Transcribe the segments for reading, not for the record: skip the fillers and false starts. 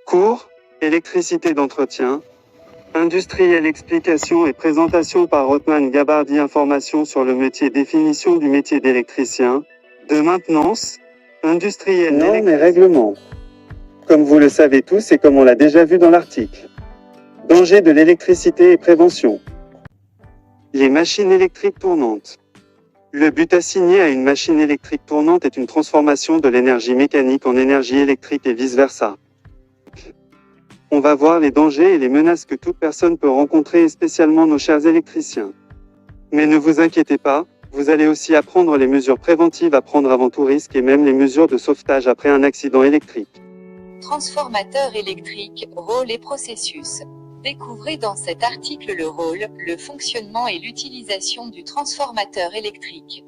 Cours, électricité d'entretien, industriel explication et présentation par Othman Gabardi. Information sur le métier, définition du métier d'électricien, de maintenance, industriel. Normes et règlements. Comme vous le savez tous et comme on l'a déjà vu dans l'article. Danger de l'électricité et prévention. Les machines électriques tournantes. Le but assigné à une machine électrique tournante est une transformation de l'énergie mécanique en énergie électrique et vice-versa. On va voir les dangers et les menaces que toute personne peut rencontrer, et spécialement nos chers électriciens. Mais ne vous inquiétez pas, vous allez aussi apprendre les mesures préventives à prendre avant tout risque et même les mesures de sauvetage après un accident électrique. Transformateur électrique, rôle et processus. Découvrez dans cet article le rôle, le fonctionnement et l'utilisation du transformateur électrique.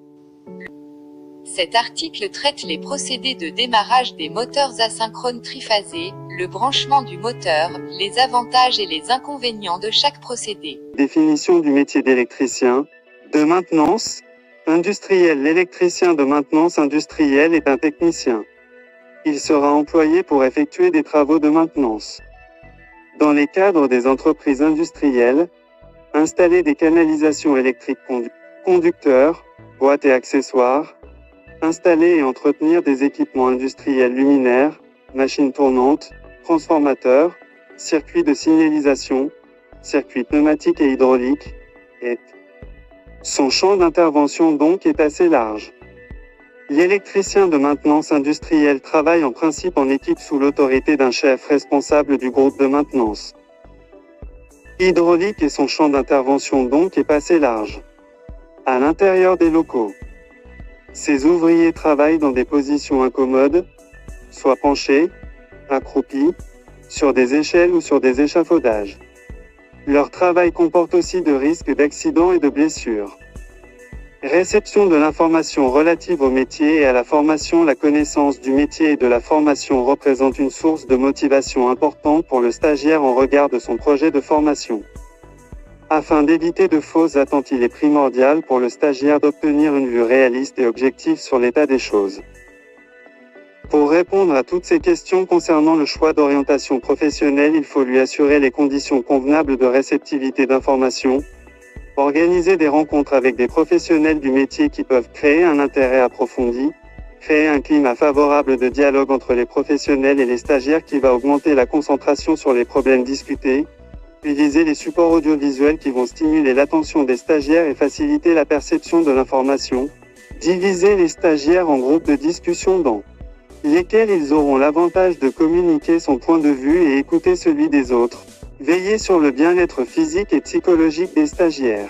Cet article traite les procédés de démarrage des moteurs asynchrones triphasés, le branchement du moteur, les avantages et les inconvénients de chaque procédé. Définition du métier d'électricien, de maintenance, industriel. L'électricien de maintenance industrielle est un technicien. Il sera employé pour effectuer des travaux de maintenance. Dans les cadres des entreprises industrielles, installer des canalisations électriques conducteurs, boîtes et accessoires, installer et entretenir des équipements industriels luminaires, machines tournantes, transformateurs, circuits de signalisation, circuits pneumatiques et hydrauliques, et son champ d'intervention donc est assez large. L'électricien de maintenance industrielle travaille en principe en équipe sous l'autorité d'un chef responsable du groupe de maintenance. Hydraulique et son champ d'intervention donc est assez large. À l'intérieur des locaux, ces ouvriers travaillent dans des positions incommodes, soit penchés, accroupis, sur des échelles ou sur des échafaudages. Leur travail comporte aussi de risques d'accidents et de blessures. Réception de l'information relative au métier et à la formation. La connaissance du métier et de la formation représente une source de motivation importante pour le stagiaire en regard de son projet de formation. Afin d'éviter de fausses attentes, il est primordial pour le stagiaire d'obtenir une vue réaliste et objective sur l'état des choses. Pour répondre à toutes ces questions concernant le choix d'orientation professionnelle, il faut lui assurer les conditions convenables de réceptivité d'informations, organiser des rencontres avec des professionnels du métier qui peuvent créer un intérêt approfondi, créer un climat favorable de dialogue entre les professionnels et les stagiaires qui va augmenter la concentration sur les problèmes discutés, utiliser les supports audiovisuels qui vont stimuler l'attention des stagiaires et faciliter la perception de l'information, diviser les stagiaires en groupes de discussion dans lesquels ils auront l'avantage de communiquer son point de vue et écouter celui des autres. Veiller sur le bien-être physique et psychologique des stagiaires.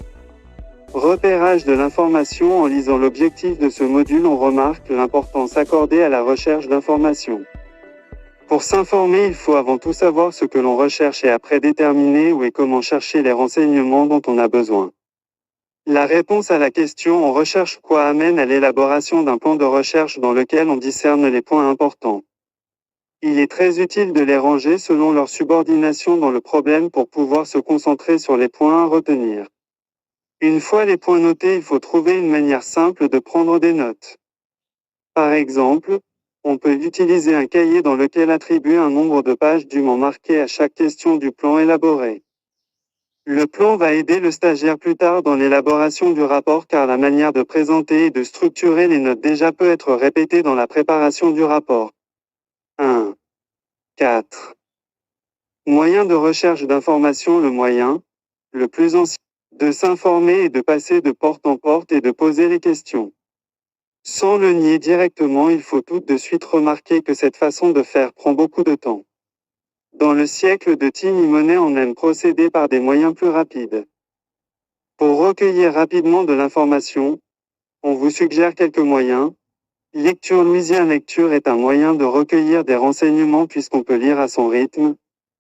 Repérage de l'information. En lisant l'objectif de ce module, on remarque l'importance accordée à la recherche d'informations. Pour s'informer, il faut avant tout savoir ce que l'on recherche et après déterminer où et comment chercher les renseignements dont on a besoin. La réponse à la question on recherche quoi amène à l'élaboration d'un plan de recherche dans lequel on discerne les points importants. Il est très utile de les ranger selon leur subordination dans le problème pour pouvoir se concentrer sur les points à retenir. Une fois les points notés, il faut trouver une manière simple de prendre des notes. Par exemple, on peut utiliser un cahier dans lequel attribuer un nombre de pages dûment marqué à chaque question du plan élaboré. Le plan va aider le stagiaire plus tard dans l'élaboration du rapport car la manière de présenter et de structurer les notes déjà peut être répétée dans la préparation du rapport. 1. 4. Moyen de recherche d'information. Le moyen, le plus ancien, de s'informer et de passer de porte en porte et de poser les questions. Sans le nier directement, il faut tout de suite remarquer que cette façon de faire prend beaucoup de temps. Dans le siècle de Tim et Monet, on aime procéder par des moyens plus rapides. Pour recueillir rapidement de l'information, on vous suggère quelques moyens. Lecture. Louisiane lecture est un moyen de recueillir des renseignements puisqu'on peut lire à son rythme,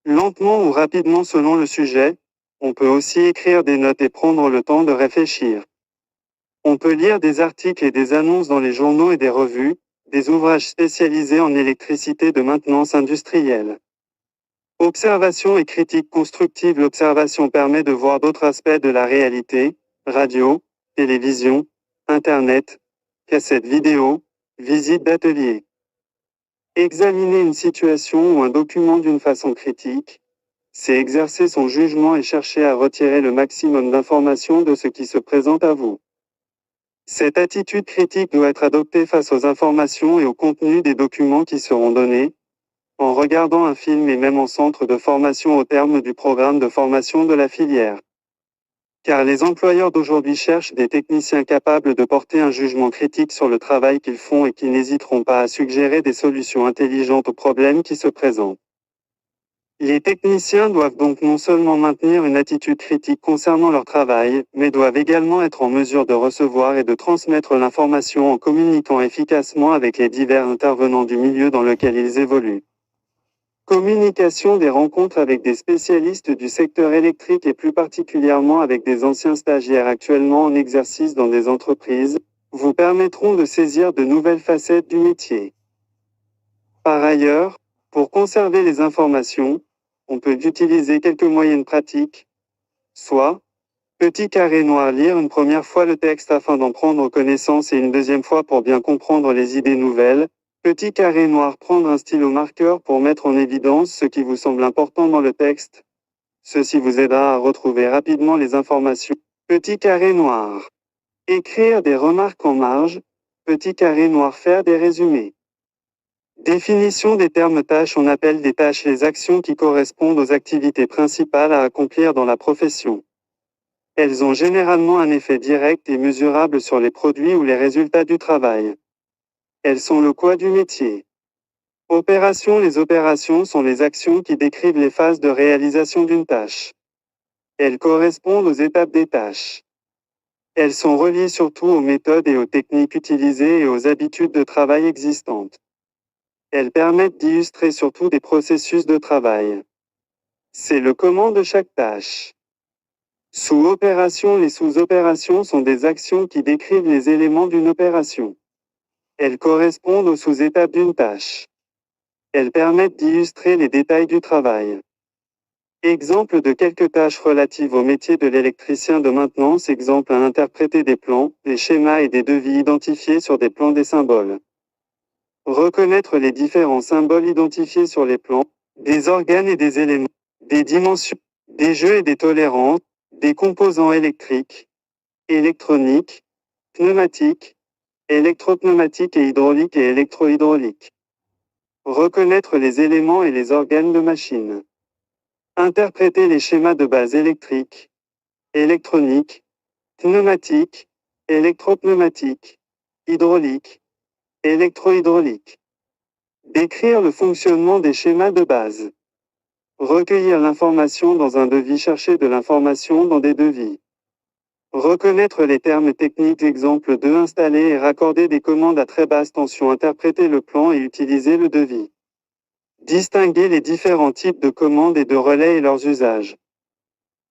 lentement ou rapidement selon le sujet. On peut aussi écrire des notes et prendre le temps de réfléchir. On peut lire des articles et des annonces dans les journaux et des revues, des ouvrages spécialisés en électricité de maintenance industrielle. Observation et critique constructive. L'observation permet de voir d'autres aspects de la réalité, radio, télévision, Internet, cassettes vidéo, visite d'atelier. Examiner une situation ou un document d'une façon critique, c'est exercer son jugement et chercher à retirer le maximum d'informations de ce qui se présente à vous. Cette attitude critique doit être adoptée face aux informations et au contenu des documents qui seront donnés, en regardant un film et même en centre de formation au terme du programme de formation de la filière. Car les employeurs d'aujourd'hui cherchent des techniciens capables de porter un jugement critique sur le travail qu'ils font et qui n'hésiteront pas à suggérer des solutions intelligentes aux problèmes qui se présentent. Les techniciens doivent donc non seulement maintenir une attitude critique concernant leur travail, mais doivent également être en mesure de recevoir et de transmettre l'information en communiquant efficacement avec les divers intervenants du milieu dans lequel ils évoluent. Communication des rencontres avec des spécialistes du secteur électrique et plus particulièrement avec des anciens stagiaires actuellement en exercice dans des entreprises, vous permettront de saisir de nouvelles facettes du métier. Par ailleurs, pour conserver les informations, on peut utiliser quelques moyennes pratiques, soit, petit carré noir, lire une première fois le texte afin d'en prendre connaissance et une deuxième fois pour bien comprendre les idées nouvelles, petit carré noir, prendre un stylo marqueur pour mettre en évidence ce qui vous semble important dans le texte. Ceci vous aidera à retrouver rapidement les informations. Petit carré noir. Écrire des remarques en marge. Petit carré noir, faire des résumés. Définition des termes tâches. On appelle des tâches les actions qui correspondent aux activités principales à accomplir dans la profession. Elles ont généralement un effet direct et mesurable sur les produits ou les résultats du travail. Elles sont le quoi du métier. Opérations. Les opérations sont les actions qui décrivent les phases de réalisation d'une tâche. Elles correspondent aux étapes des tâches. Elles sont reliées surtout aux méthodes et aux techniques utilisées et aux habitudes de travail existantes. Elles permettent d'illustrer surtout des processus de travail. C'est le comment de chaque tâche. Sous-opérations. Les sous-opérations sont des actions qui décrivent les éléments d'une opération. Elles correspondent aux sous-étapes d'une tâche. Elles permettent d'illustrer les détails du travail. Exemple de quelques tâches relatives au métier de l'électricien de maintenance. Exemple à interpréter des plans, des schémas et des devis identifiés sur des plans, des symboles. Reconnaître les différents symboles identifiés sur les plans, des organes et des éléments, des dimensions, des jeux et des tolérances, des composants électriques, électroniques, pneumatiques, électropneumatiques et hydrauliques et électrohydrauliques. Reconnaître les éléments et les organes de machine. Interpréter les schémas de base électriques, électroniques, pneumatiques, électropneumatiques, hydrauliques, électrohydrauliques. Décrire le fonctionnement des schémas de base. Recueillir l'information dans un devis. Chercher de l'information dans des devis. Reconnaître les termes techniques. Exemple 2. Installer et raccorder des commandes à très basse tension. Interpréter le plan et utiliser le devis. Distinguer les différents types de commandes et de relais et leurs usages.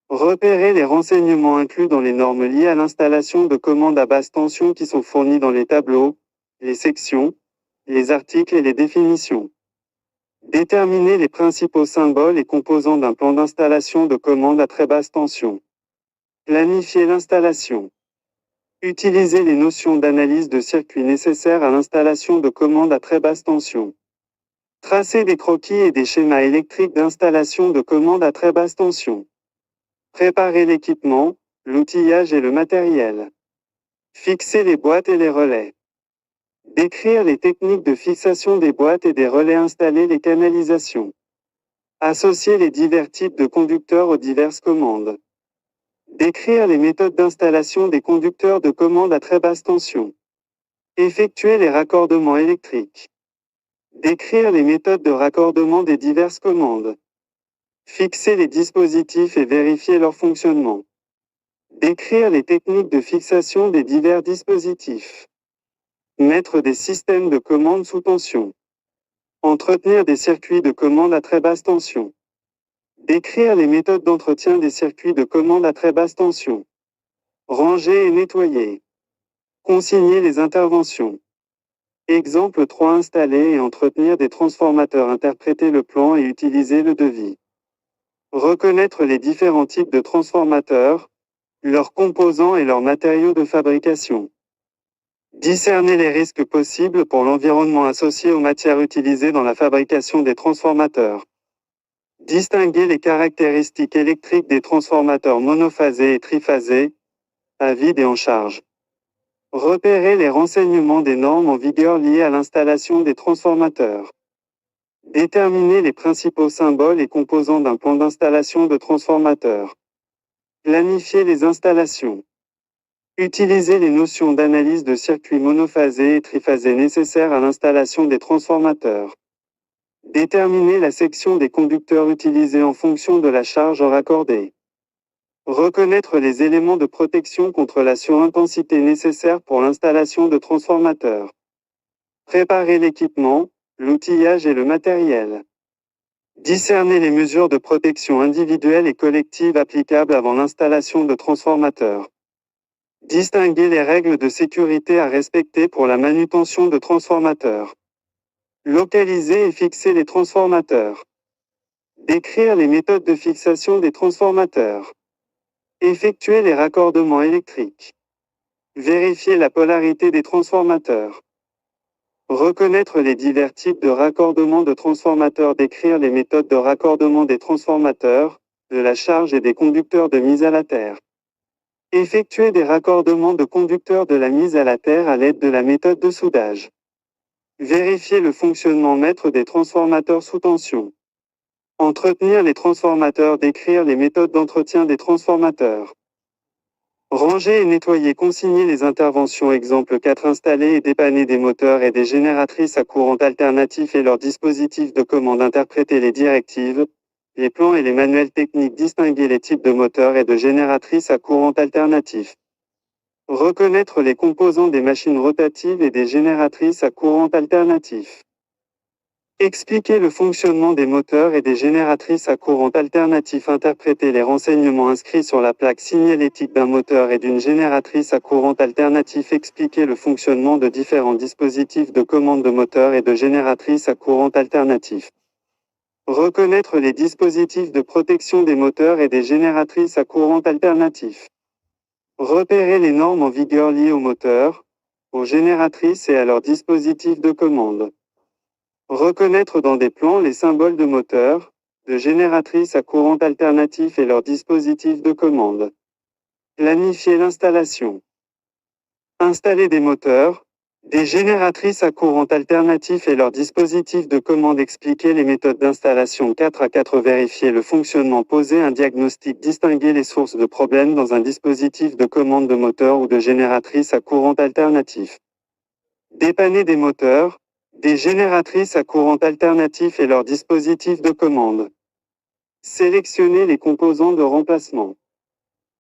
Repérer les renseignements inclus dans les normes liées à l'installation de commandes à basse tension qui sont fournis dans les tableaux, les sections, les articles et les définitions. Déterminer les principaux symboles et composants d'un plan d'installation de commandes à très basse tension. Planifier l'installation. Utiliser les notions d'analyse de circuit nécessaires à l'installation de commandes à très basse tension. Tracer des croquis et des schémas électriques d'installation de commandes à très basse tension. Préparer l'équipement, l'outillage et le matériel. Fixer les boîtes et les relais. Décrire les techniques de fixation des boîtes et des relais. Installer les canalisations. Associer les divers types de conducteurs aux diverses commandes. Décrire les méthodes d'installation des conducteurs de commandes à très basse tension. Effectuer les raccordements électriques. Décrire les méthodes de raccordement des diverses commandes. Fixer les dispositifs et vérifier leur fonctionnement. Décrire les techniques de fixation des divers dispositifs. Mettre des systèmes de commande sous tension. Entretenir des circuits de commande à très basse tension. Décrire les méthodes d'entretien des circuits de commande à très basse tension. Ranger et nettoyer. Consigner les interventions. Exemple 3. Installer et entretenir des transformateurs. Interpréter le plan et utiliser le devis. Reconnaître les différents types de transformateurs, leurs composants et leurs matériaux de fabrication. Discerner les risques possibles pour l'environnement associés aux matières utilisées dans la fabrication des transformateurs. Distinguer les caractéristiques électriques des transformateurs monophasés et triphasés, à vide et en charge. Repérer les renseignements des normes en vigueur liées à l'installation des transformateurs. Déterminer les principaux symboles et composants d'un plan d'installation de transformateurs. Planifier les installations. Utiliser les notions d'analyse de circuits monophasés et triphasés nécessaires à l'installation des transformateurs. Déterminer la section des conducteurs utilisés en fonction de la charge raccordée. Reconnaître les éléments de protection contre la surintensité nécessaires pour l'installation de transformateurs. Préparer l'équipement, l'outillage et le matériel. Discerner les mesures de protection individuelles et collectives applicables avant l'installation de transformateurs. Distinguer les règles de sécurité à respecter pour la manutention de transformateurs. Localiser et fixer les transformateurs. Décrire les méthodes de fixation des transformateurs. Effectuer les raccordements électriques. Vérifier la polarité des transformateurs. Reconnaître les divers types de raccordements de transformateurs. Décrire les méthodes de raccordement des transformateurs, de la charge et des conducteurs de mise à la terre. Effectuer des raccordements de conducteurs de la mise à la terre à l'aide de la méthode de soudage. Vérifier le fonctionnement maître des transformateurs sous tension. Entretenir les transformateurs. Décrire les méthodes d'entretien des transformateurs. Ranger et nettoyer. Consigner les interventions. Exemple 4. Installer et dépanner des moteurs et des génératrices à courant alternatif et leurs dispositifs de commande. Interpréter les directives, les plans et les manuels techniques. Distinguer les types de moteurs et de génératrices à courant alternatif. Reconnaître les composants des machines rotatives et des génératrices à courant alternatif. Expliquer le fonctionnement des moteurs et des génératrices à courant alternatif. Interpréter les renseignements inscrits sur la plaque signalétique d'un moteur et d'une génératrice à courant alternatif. Expliquer le fonctionnement de différents dispositifs de commande de moteurs et de génératrices à courant alternatif. Reconnaître les dispositifs de protection des moteurs et des génératrices à courant alternatif. Repérer les normes en vigueur liées aux moteurs, aux génératrices et à leurs dispositifs de commande. Reconnaître dans des plans les symboles de moteurs, de génératrices à courant alternatif et leurs dispositifs de commande. Planifier l'installation. Installer des moteurs, des génératrices à courant alternatif et leurs dispositifs de commande. Expliquer les méthodes d'installation. 4 à 4. Vérifier le fonctionnement. Poser un diagnostic. Distinguer les sources de problèmes dans un dispositif de commande de moteur ou de génératrice à courant alternatif. Dépanner des moteurs, des génératrices à courant alternatif et leurs dispositifs de commande. Sélectionner les composants de remplacement.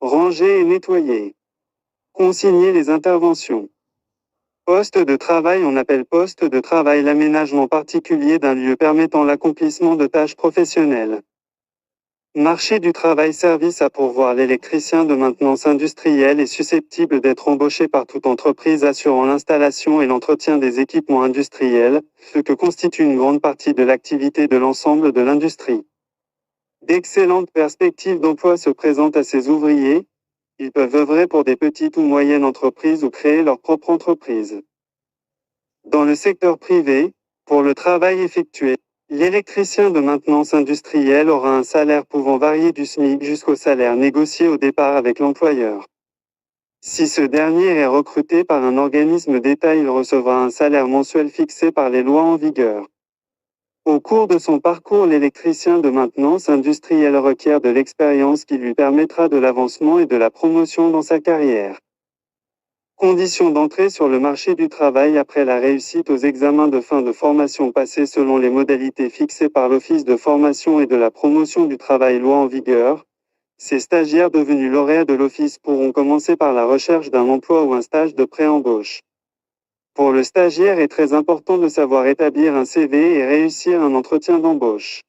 Ranger et nettoyer. Consigner les interventions. Poste de travail. On appelle poste de travail l'aménagement particulier d'un lieu permettant l'accomplissement de tâches professionnelles. Marché du travail. Service à pourvoir. L'électricien de maintenance industrielle est susceptible d'être embauché par toute entreprise assurant l'installation et l'entretien des équipements industriels, ce que constitue une grande partie de l'activité de l'ensemble de l'industrie. D'excellentes perspectives d'emploi se présentent à ces ouvriers. Ils peuvent œuvrer pour des petites ou moyennes entreprises ou créer leur propre entreprise. Dans le secteur privé, pour le travail effectué, l'électricien de maintenance industrielle aura un salaire pouvant varier du SMIC jusqu'au salaire négocié au départ avec l'employeur. Si ce dernier est recruté par un organisme d'État, il recevra un salaire mensuel fixé par les lois en vigueur. Au cours de son parcours, l'électricien de maintenance industrielle requiert de l'expérience qui lui permettra de l'avancement et de la promotion dans sa carrière. Conditions d'entrée sur le marché du travail. Après la réussite aux examens de fin de formation passés selon les modalités fixées par l'Office de formation et de la promotion du travail loi en vigueur, ces stagiaires devenus lauréats de l'Office pourront commencer par la recherche d'un emploi ou un stage de pré-embauche. Pour le stagiaire, il est très important de savoir établir un CV et réussir un entretien d'embauche.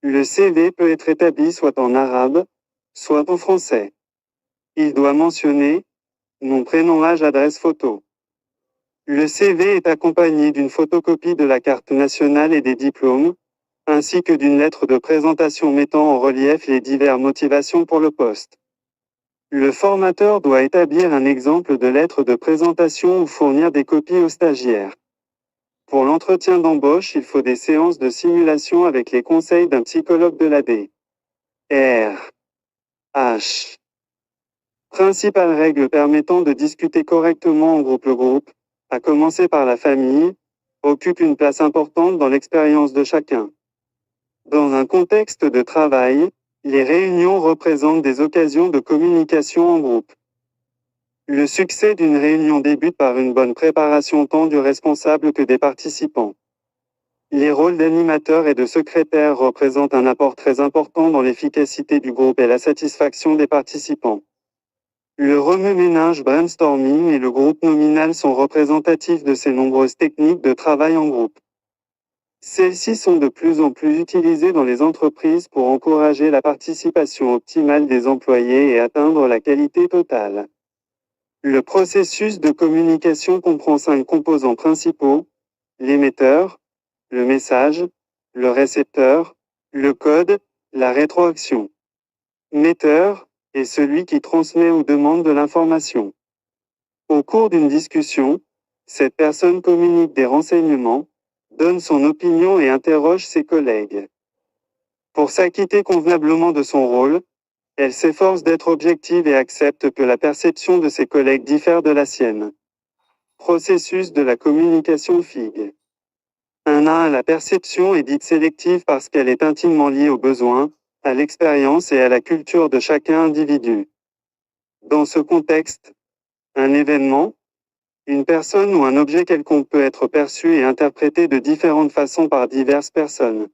Le CV peut être établi soit en arabe, soit en français. Il doit mentionner nom, prénom, âge, adresse, photo. Le CV est accompagné d'une photocopie de la carte nationale et des diplômes, ainsi que d'une lettre de présentation mettant en relief les diverses motivations pour le poste. Le formateur doit établir un exemple de lettre de présentation ou fournir des copies aux stagiaires. Pour l'entretien d'embauche, il faut des séances de simulation avec les conseils d'un psychologue de l'AD. R. H. Principales règles permettant de discuter correctement en groupe. Le groupe, à commencer par la famille, occupe une place importante dans l'expérience de chacun. Dans un contexte de travail, les réunions représentent des occasions de communication en groupe. Le succès d'une réunion débute par une bonne préparation tant du responsable que des participants. Les rôles d'animateur et de secrétaire représentent un apport très important dans l'efficacité du groupe et la satisfaction des participants. Le remue-ménage brainstorming et le groupe nominal sont représentatifs de ces nombreuses techniques de travail en groupe. Celles-ci sont de plus en plus utilisées dans les entreprises pour encourager la participation optimale des employés et atteindre la qualité totale. Le processus de communication comprend 5 composants principaux: l'émetteur, le message, le récepteur, le code, la rétroaction. Metteur est celui qui transmet ou demande de l'information. Au cours d'une discussion, cette personne communique des renseignements, donne son opinion et interroge ses collègues. Pour s'acquitter convenablement de son rôle, elle s'efforce d'être objective et accepte que la perception de ses collègues diffère de la sienne. Processus de la communication FIG. 1. La perception est dite sélective parce qu'elle est intimement liée aux besoins, à l'expérience et à la culture de chacun individu. Dans ce contexte, un événement, une personne ou un objet quelconque peut être perçu et interprété de différentes façons par diverses personnes.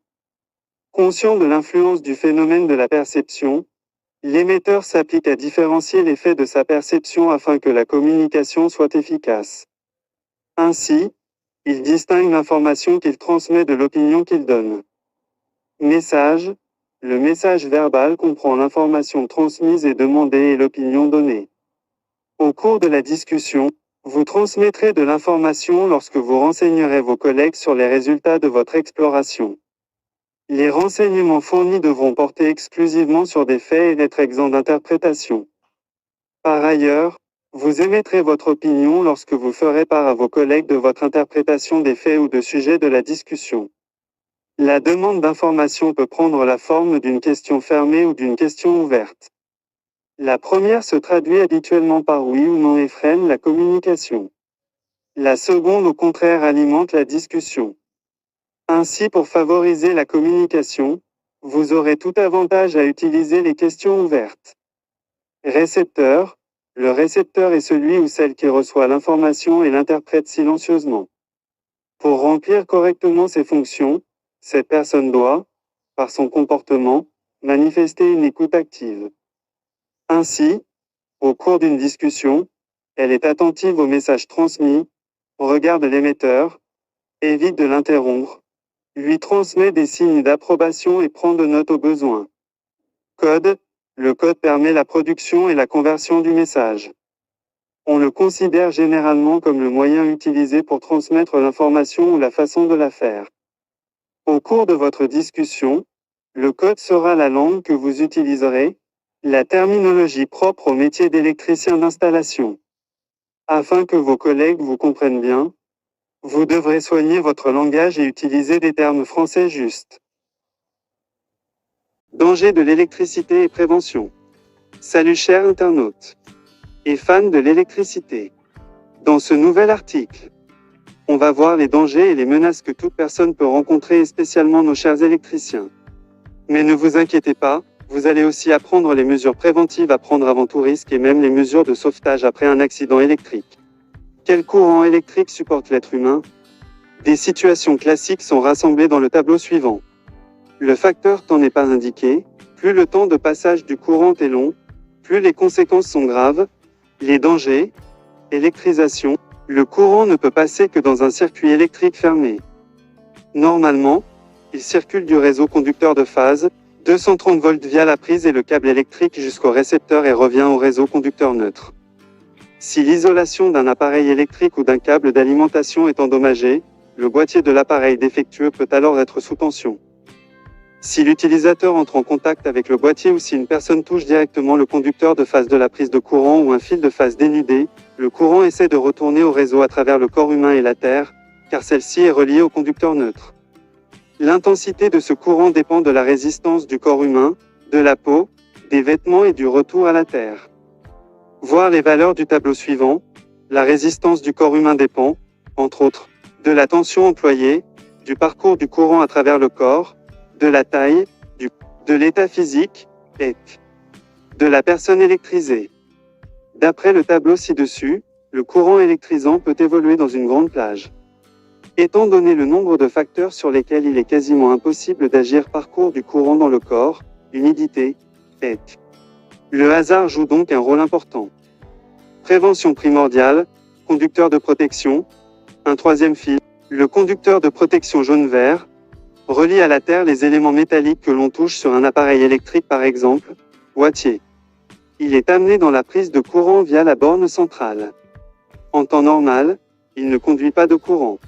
Conscient de l'influence du phénomène de la perception, l'émetteur s'applique à différencier l'effet de sa perception afin que la communication soit efficace. Ainsi, il distingue l'information qu'il transmet de l'opinion qu'il donne. Message. Le message verbal comprend l'information transmise et demandée et l'opinion donnée. Au cours de la discussion, vous transmettrez de l'information lorsque vous renseignerez vos collègues sur les résultats de votre exploration. Les renseignements fournis devront porter exclusivement sur des faits et être exempts d'interprétation. Par ailleurs, vous émettrez votre opinion lorsque vous ferez part à vos collègues de votre interprétation des faits ou de sujets de la discussion. La demande d'information peut prendre la forme d'une question fermée ou d'une question ouverte. La première se traduit habituellement par oui ou non et freine la communication. La seconde, au contraire, alimente la discussion. Ainsi, pour favoriser la communication, vous aurez tout avantage à utiliser les questions ouvertes. Récepteur. Le récepteur est celui ou celle qui reçoit l'information et l'interprète silencieusement. Pour remplir correctement ses fonctions, cette personne doit, par son comportement, manifester une écoute active. Ainsi, au cours d'une discussion, elle est attentive au message transmis, regarde l'émetteur, évite de l'interrompre, lui transmet des signes d'approbation et prend de notes au besoin. Code. Le code permet la production et la conversion du message. On le considère généralement comme le moyen utilisé pour transmettre l'information ou la façon de la faire. Au cours de votre discussion, le code sera la langue que vous utiliserez, la terminologie propre au métier d'électricien d'installation. Afin que vos collègues vous comprennent bien, vous devrez soigner votre langage et utiliser des termes français justes. Danger de l'électricité et prévention. Salut chers internautes et fans de l'électricité. Dans ce nouvel article, on va voir les dangers et les menaces que toute personne peut rencontrer et spécialement nos chers électriciens. Mais ne vous inquiétez pas, vous allez aussi apprendre les mesures préventives à prendre avant tout risque et même les mesures de sauvetage après un accident électrique. Quel courant électrique supporte l'être humain? Des situations classiques sont rassemblées dans le tableau suivant. Le facteur temps n'est pas indiqué, plus le temps de passage du courant est long, plus les conséquences sont graves. Les dangers. Électrisation. Le courant ne peut passer que dans un circuit électrique fermé. Normalement, il circule du réseau conducteur de phase, 230 volts via la prise et le câble électrique jusqu'au récepteur et revient au réseau conducteur neutre. Si l'isolation d'un appareil électrique ou d'un câble d'alimentation est endommagée, le boîtier de l'appareil défectueux peut alors être sous tension. Si l'utilisateur entre en contact avec le boîtier ou si une personne touche directement le conducteur de phase de la prise de courant ou un fil de phase dénudé, le courant essaie de retourner au réseau à travers le corps humain et la Terre, car celle-ci est reliée au conducteur neutre. L'intensité de ce courant dépend de la résistance du corps humain, de la peau, des vêtements et du retour à la Terre. Voir les valeurs du tableau suivant. La résistance du corps humain dépend, entre autres, de la tension employée, du parcours du courant à travers le corps, de la taille, de l'état physique, et de la personne électrisée. D'après le tableau ci-dessus, le courant électrisant peut évoluer dans une grande plage. Étant donné le nombre de facteurs sur lesquels il est quasiment impossible d'agir, parcours du courant dans le corps, humidité, et le hasard joue donc un rôle important. Prévention primordiale, conducteur de protection, un troisième fil, le conducteur de protection jaune-vert, relie à la Terre les éléments métalliques que l'on touche sur un appareil électrique par exemple, boîtier. Il est amené dans la prise de courant via la borne centrale. En temps normal, il ne conduit pas de courant.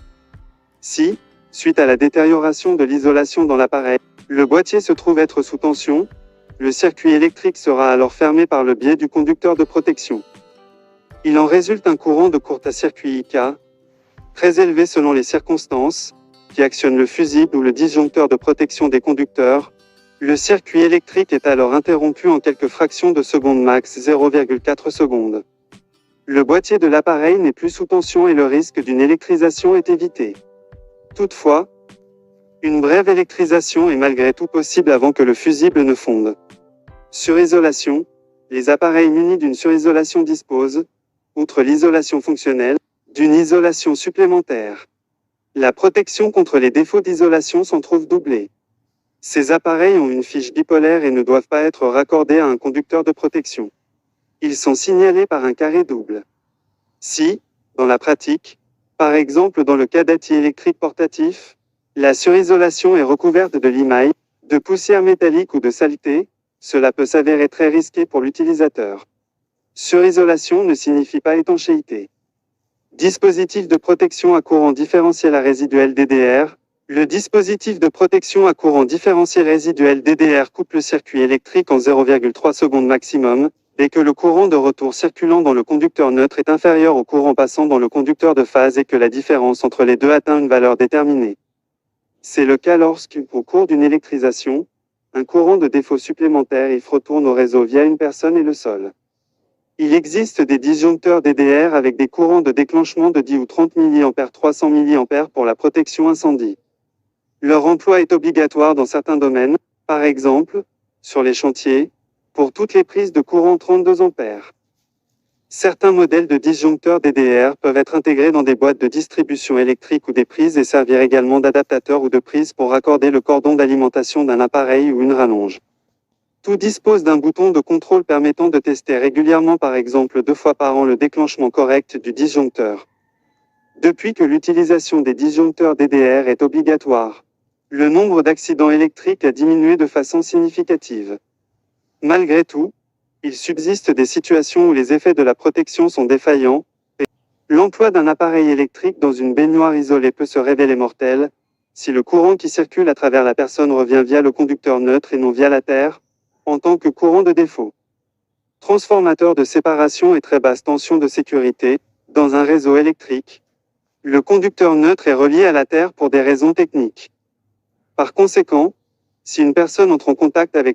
Si, suite à la détérioration de l'isolation dans l'appareil, le boîtier se trouve être sous tension, le circuit électrique sera alors fermé par le biais du conducteur de protection. Il en résulte un courant de court-circuit IK, très élevé selon les circonstances, qui actionne le fusible ou le disjoncteur de protection des conducteurs. Le circuit électrique est alors interrompu en quelques fractions de seconde max 0,4 secondes. Le boîtier de l'appareil n'est plus sous tension et le risque d'une électrisation est évité. Toutefois, une brève électrisation est malgré tout possible avant que le fusible ne fonde. Surisolation. Les appareils munis d'une surisolation disposent, outre l'isolation fonctionnelle, d'une isolation supplémentaire. La protection contre les défauts d'isolation s'en trouve doublée. Ces appareils ont une fiche bipolaire et ne doivent pas être raccordés à un conducteur de protection. Ils sont signalés par un carré double. Si, dans la pratique, par exemple dans le cas d'ATI électrique portatif, la surisolation est recouverte de limaille, de poussière métallique ou de saleté, cela peut s'avérer très risqué pour l'utilisateur. Surisolation ne signifie pas étanchéité. Dispositif de protection à courant différentiel à résiduel DDR. Le dispositif de protection à courant différentiel résiduel DDR coupe le circuit électrique en 0,3 secondes maximum, dès que le courant de retour circulant dans le conducteur neutre est inférieur au courant passant dans le conducteur de phase et que la différence entre les deux atteint une valeur déterminée. C'est le cas lorsqu'au cours d'une électrisation, un courant de défaut supplémentaire IF retourne au réseau via une personne et le sol. Il existe des disjoncteurs DDR avec des courants de déclenchement de 10 ou 30 mA 300 mA pour la protection incendie. Leur emploi est obligatoire dans certains domaines, par exemple, sur les chantiers, pour toutes les prises de courant 32 A. Certains modèles de disjoncteurs DDR peuvent être intégrés dans des boîtes de distribution électrique ou des prises et servir également d'adaptateur ou de prise pour raccorder le cordon d'alimentation d'un appareil ou une rallonge. Tout dispose d'un bouton de contrôle permettant de tester régulièrement par exemple 2 fois par an le déclenchement correct du disjoncteur. Depuis que l'utilisation des disjoncteurs DDR est obligatoire, le nombre d'accidents électriques a diminué de façon significative. Malgré tout, il subsiste des situations où les effets de la protection sont défaillants, et l'emploi d'un appareil électrique dans une baignoire isolée peut se révéler mortel, si le courant qui circule à travers la personne revient via le conducteur neutre et non via la Terre, en tant que courant de défaut. Transformateur de séparation et très basse tension de sécurité, dans un réseau électrique. Le conducteur neutre est relié à la Terre pour des raisons techniques. Par conséquent, si une personne entre en contact avec